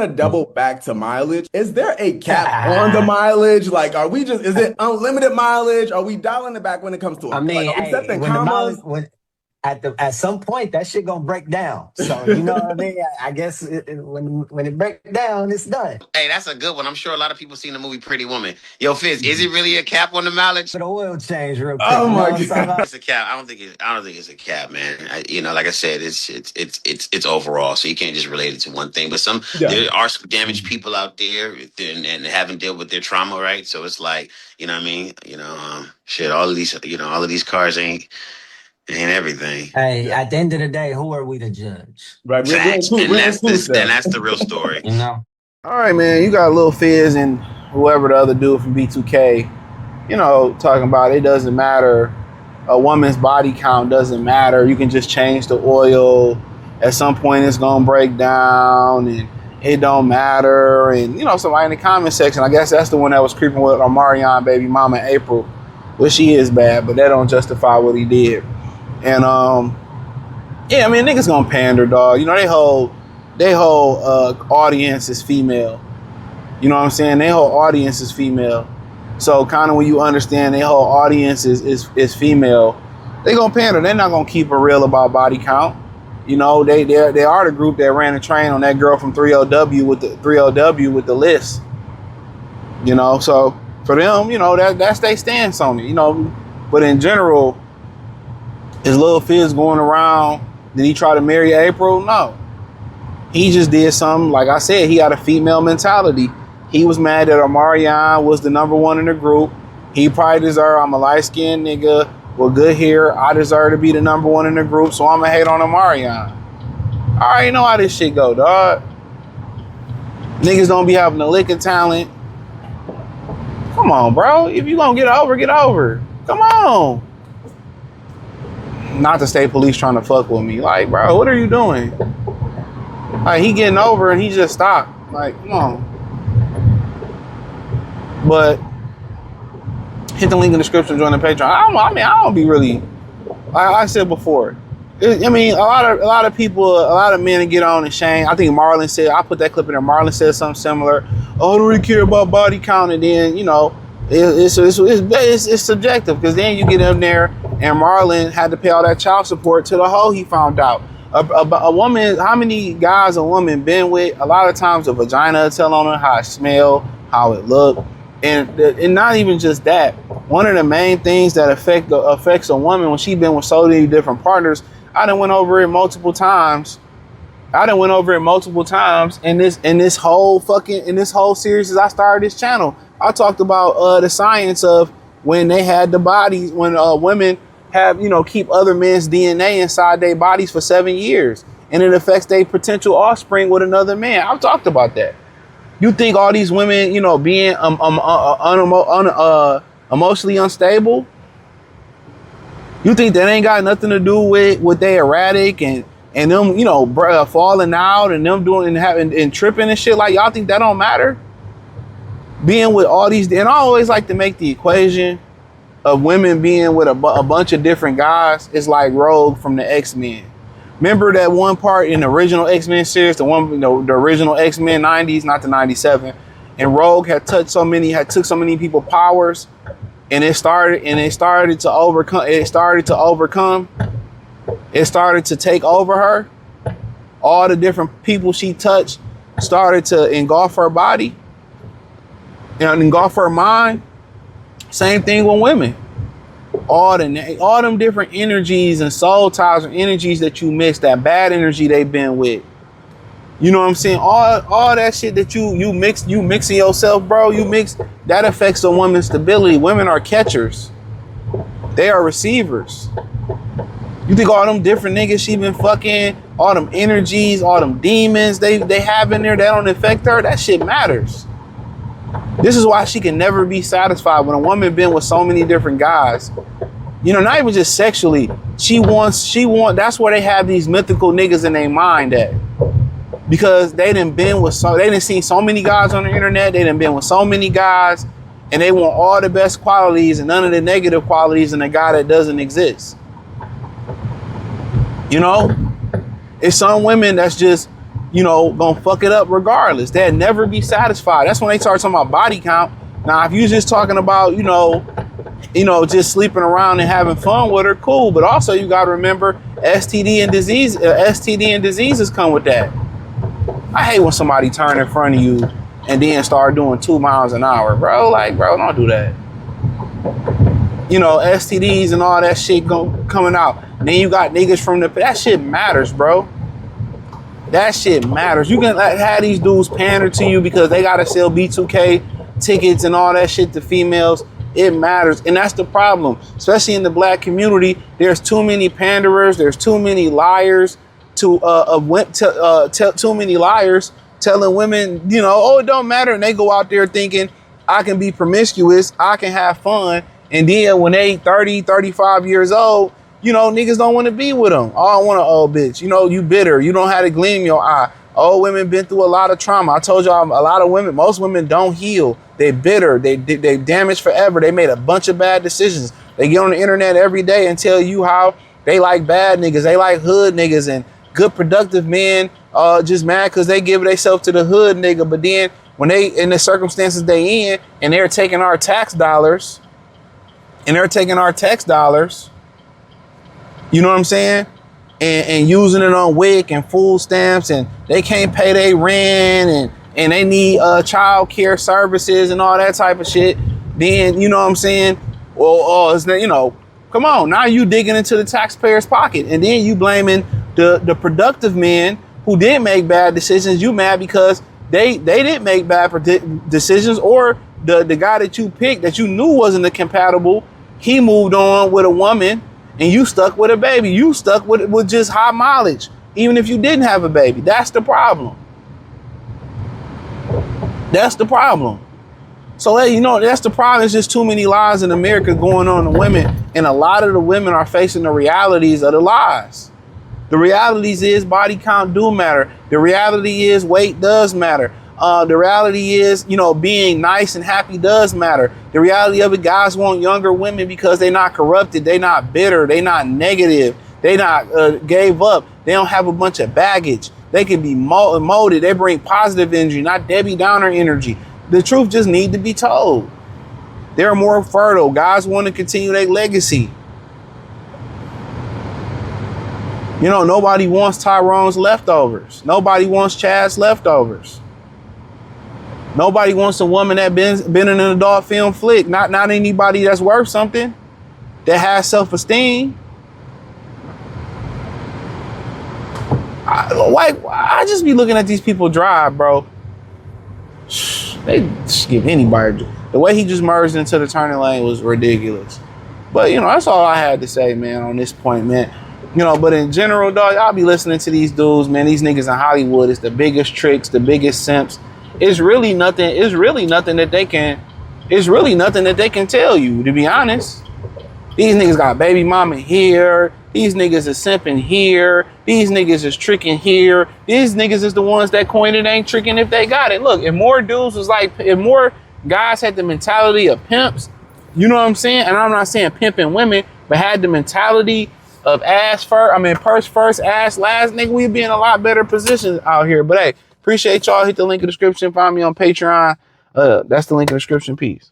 to double back to mileage. Is there a cap on the mileage? Like, is it unlimited mileage? Are we dialing it back when it comes to I like, mean, are we hey, setting when the mileage commas? when at some point that shit gonna break down. So you know what I mean. I guess when it breaks down, it's done. Hey, that's a good one. I'm sure a lot of people seen the movie Pretty Woman. Yo, Fizz, is it really a cap on the mileage? But the oil change real quick. Oh You know my what I'm talking God. about? It's a cap. I don't think it's a cap, man. Like I said, it's overall. So you can't just relate it to one thing. But Yeah. there are some damaged people out there and haven't dealt with their trauma, right? So it's like, you know what I mean? Shit. All of these cars ain't everything. Hey, Yeah. at the end of the day, who are we to judge? Right. Facts, and We're that's this, and inclusive. that's the real story. You know. All right, man. You got Lil Fizz and whoever the other dude from B2k. Talking about it doesn't matter. A woman's body count doesn't matter. You can just change the oil. At some point, it's gonna break down, and it don't matter. And somebody in the comment section, I guess that's the one that was creeping with Omarion baby mama April. Well, she is bad, but that don't justify what he did. And yeah, I mean, niggas gonna pander, dog. They whole audience is female. You know what I'm saying? Their whole audience is female. So kind of when you understand their whole audience is female, they gonna pander. They're not gonna keep it real about body count. They are the group that ran the train on that girl from 3LW with the list. So for them, that's their stance on it. But in general, is Lil Fizz going around? Did he try to marry April? No. He just did something, like I said, he had a female mentality. He was mad that Omarion was the number one in the group. He probably deserved, I'm a light-skinned nigga with good hair. I deserve to be the number one in the group, so I'm going to hate on Omarion. I already know how this shit go, dog. Niggas don't be having the lick of talent. Come on, bro. If you going to get over, get over. Come on. Not the state police trying to fuck with me. Like, bro, what are you doing? Like, he getting over and he just stopped. Like, come on. But hit the link in the description, join the Patreon. I don't be really, like I said before. A lot of people, a lot of men get on and shame. I think Marlon said, I put that clip in there. Marlon said something similar. Oh, I don't really care about body count. And then, it's subjective, because then you get in there and Marlon had to pay all that child support to the hoe he found out. A woman, how many guys a woman been with? A lot of times the vagina will tell on her how it smell, how it look. And not even just that. One of the main things that affects a woman when she been with so many different partners, I done went over it multiple times. In this whole series as I started this channel. I talked about the science of when they had the bodies, when women have, keep other men's DNA inside their bodies for 7 years, and it affects their potential offspring with another man. I've talked about that. You think all these women, being emotionally unstable, you think that ain't got nothing to do with they erratic and them, falling out and them doing and having and tripping and shit? Like, y'all think that don't matter? Being with all these, and I always like to make the equation of women being with a bunch of different guys is like Rogue from the X-Men. Remember that one part in the original X-Men series, the original X-Men 90s, not the 97, and Rogue had took so many people powers, and it started to take over her. All the different people she touched started to engulf her body and engulf her mind. Same thing with women. All them different energies and soul ties or energies that you mix, that bad energy they've been with. You know what I'm saying? All that shit that you mixing yourself, bro, that affects a woman's stability. Women are catchers. They are receivers. You think all them different niggas she been fucking, all them energies, all them demons they have in there that don't affect her, that shit matters. This is why she can never be satisfied. When a woman been with so many different guys, not even just sexually, that's where they have these mythical niggas in their mind at. Because they done seen so many guys on the internet, they done been with so many guys, and they want all the best qualities and none of the negative qualities in a guy that doesn't exist. It's some women that's just, gonna fuck it up regardless. They'll never be satisfied. That's when they start talking about body count. Now, if you're just talking about, just sleeping around and having fun with her, cool. But also you gotta remember STD and diseases come with that. I hate when somebody turn in front of you and then start doing 2 miles an hour, bro. Like, bro, don't do that. STDs and all that shit coming out. Then you got niggas from that shit matters, bro. That shit matters. You can have these dudes pander to you because they gotta sell B2k tickets and all that shit to females. It matters, and that's the problem, especially in the black community. There's too many panderers. There's too many liars too many liars telling women, oh, it don't matter, and they go out there thinking I can be promiscuous, I can have fun, and then when they 30, 35 years old, niggas don't want to be with them. Oh, I want an old bitch. You bitter. You don't have a gleam in your eye. Old women been through a lot of trauma. I told y'all, a lot of women, most women don't heal. They bitter. They damaged forever. They made a bunch of bad decisions. They get on the internet every day and tell you how they like bad niggas. They like hood niggas, and good productive men just mad because they give themselves to the hood nigga. But then when they in the circumstances they in and they're taking our tax dollars, you know what I'm saying? And using it on WIC and food stamps, and they can't pay their rent, and they need child care services and all that type of shit. Then, you know what I'm saying? Well, come on, now you digging into the taxpayer's pocket, and then you blaming the productive men who did make bad decisions. You mad because they didn't make bad decisions, or the guy that you picked that you knew wasn't compatible, he moved on with a woman, and you stuck with a baby. You stuck with just high mileage, even if you didn't have a baby. That's the problem. That's the problem. So, that's the problem. It's just too many lies in America going on to women, and a lot of the women are facing the realities of the lies. The realities is body count do matter. The reality is weight does matter. The reality is, being nice and happy does matter. The reality of it, guys want younger women because they're not corrupted. They're not bitter. They're not negative. They not gave up. They don't have a bunch of baggage. They can be molded. They bring positive energy, not Debbie Downer energy. The truth just need to be told. They're more fertile. Guys want to continue their legacy. Nobody wants Tyrone's leftovers. Nobody wants Chad's leftovers. Nobody wants a woman that been in an adult film flick. Not anybody that's worth something, that has self-esteem. I just be looking at these people drive, bro. They just give anybody. The way he just merged into the turning lane was ridiculous. But, that's all I had to say, man, on this point, man. But in general, dog, I'll be listening to these dudes, man. These niggas in Hollywood, it's the biggest tricks, the biggest simps. It's really nothing that they can tell you, to be honest. These niggas got baby mama here. These niggas is simping here. These niggas is tricking here. These niggas is the ones that coin it ain't tricking if they got it. Look, if more guys had the mentality of pimps, you know what I'm saying? And I'm not saying pimping women, but had the mentality of purse first, ass last, nigga, we'd be in a lot better position out here. But hey, appreciate y'all. Hit the link in the description. Find me on Patreon. That's the link in the description. Peace.